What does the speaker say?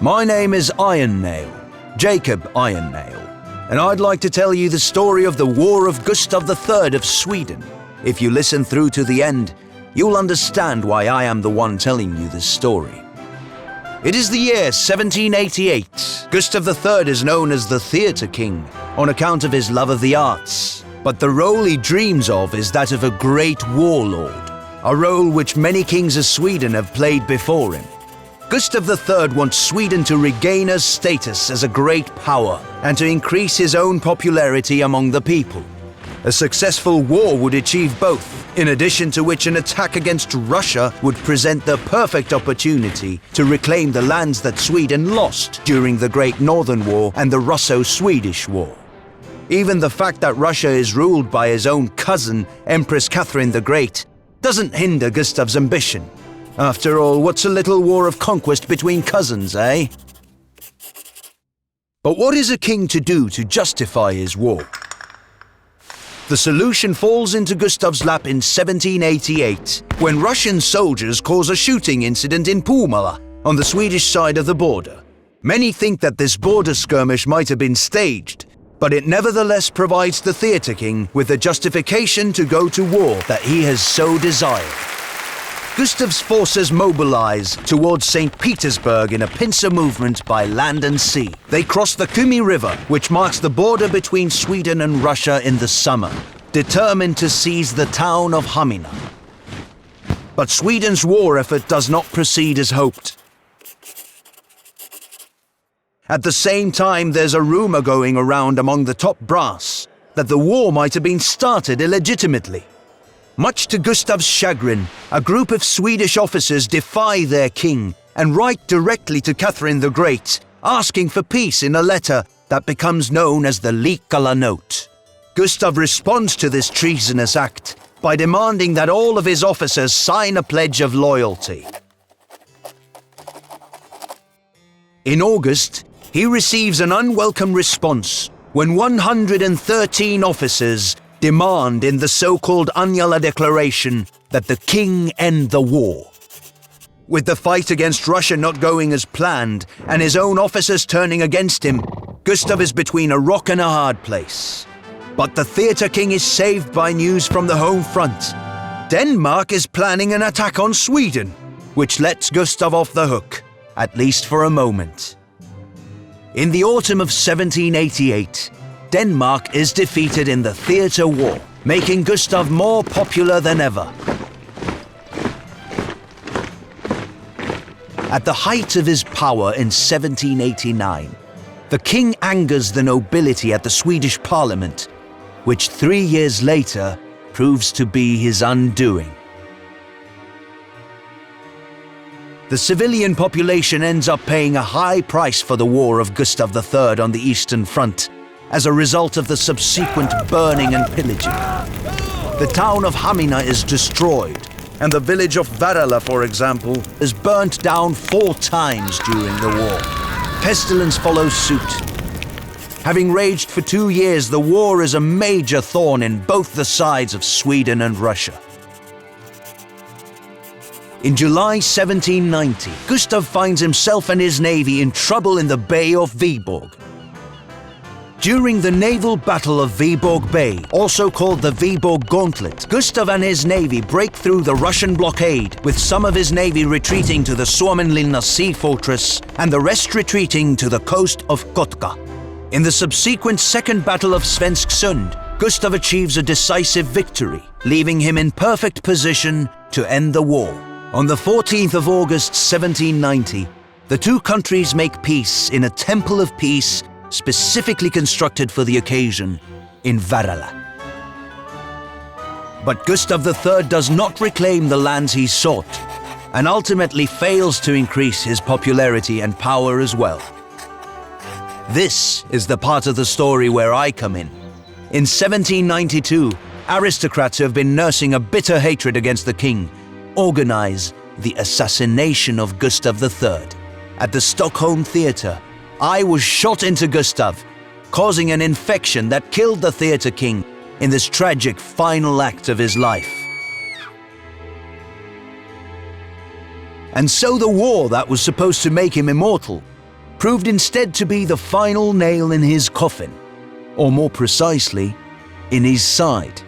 My name is Ironnail, Jacob Ironnail, and I'd like to tell you the story of the War of Gustav III of Sweden. If you listen through to the end, you'll understand why I am the one telling you this story. It is the year 1788. Gustav III is known as the Theatre King on account of his love of the arts. But the role he dreams of is that of a great warlord, a role which many kings of Sweden have played before him. Gustav III wants Sweden to regain her status as a great power and to increase his own popularity among the people. A successful war would achieve both, in addition to which an attack against Russia would present the perfect opportunity to reclaim the lands that Sweden lost during the Great Northern War and the Russo-Swedish War. Even the fact that Russia is ruled by his own cousin, Empress Catherine the Great, doesn't hinder Gustav's ambition. After all, what's a little war of conquest between cousins, eh? But what is a king to do to justify his war? The solution falls into Gustav's lap in 1788, when Russian soldiers cause a shooting incident in Puumala, on the Swedish side of the border. Many think that this border skirmish might have been staged, but it nevertheless provides the Theatre King with the justification to go to war that he has so desired. Gustav's forces mobilize towards St. Petersburg in a pincer movement by land and sea. They cross the Kymi River, which marks the border between Sweden and Russia in the summer, determined to seize the town of Hamina. But Sweden's war effort does not proceed as hoped. At the same time, there's a rumor going around among the top brass that the war might have been started illegitimately. Much to Gustav's chagrin, a group of Swedish officers defy their king and write directly to Catherine the Great, asking for peace in a letter that becomes known as the Liikkala Note. Gustav responds to this treasonous act by demanding that all of his officers sign a pledge of loyalty. In August, he receives an unwelcome response when 113 officers demand in the so-called Anjala Declaration that the king end the war. With the fight against Russia not going as planned and his own officers turning against him, Gustav is between a rock and a hard place. But the Theatre King is saved by news from the home front. Denmark is planning an attack on Sweden, which lets Gustav off the hook, at least for a moment. In the autumn of 1788, Denmark is defeated in the theatre war, making Gustav more popular than ever. At the height of his power in 1789, the king angers the nobility at the Swedish parliament, which 3 years later proves to be his undoing. The civilian population ends up paying a high price for the war of Gustav III on the Eastern Front, as a result of the subsequent burning and pillaging. The town of Hamina is destroyed, and the village of Värälä, for example, is burnt down 4 times during the war. Pestilence follows suit. Having raged for 2 years, the war is a major thorn in both the sides of Sweden and Russia. In July 1790, Gustav finds himself and his navy in trouble in the Bay of Viborg. During the naval battle of Viborg Bay, also called the Viborg Gauntlet, Gustav and his navy break through the Russian blockade, with some of his navy retreating to the Suomenlinna sea fortress and the rest retreating to the coast of Kotka. In the subsequent Second Battle of Svensksund, Gustav achieves a decisive victory, leaving him in perfect position to end the war. On the 14th of August 1790, the two countries make peace in a temple of peace specifically constructed for the occasion in Värälä. But Gustav III does not reclaim the lands he sought, and ultimately fails to increase his popularity and power as well. This is the part of the story where I come in. In 1792, aristocrats who have been nursing a bitter hatred against the king organize the assassination of Gustav III. At the Stockholm Theatre, I was shot into Gustav, causing an infection that killed the Theatre King in this tragic final act of his life. And so the war that was supposed to make him immortal proved instead to be the final nail in his coffin, or more precisely, in his side.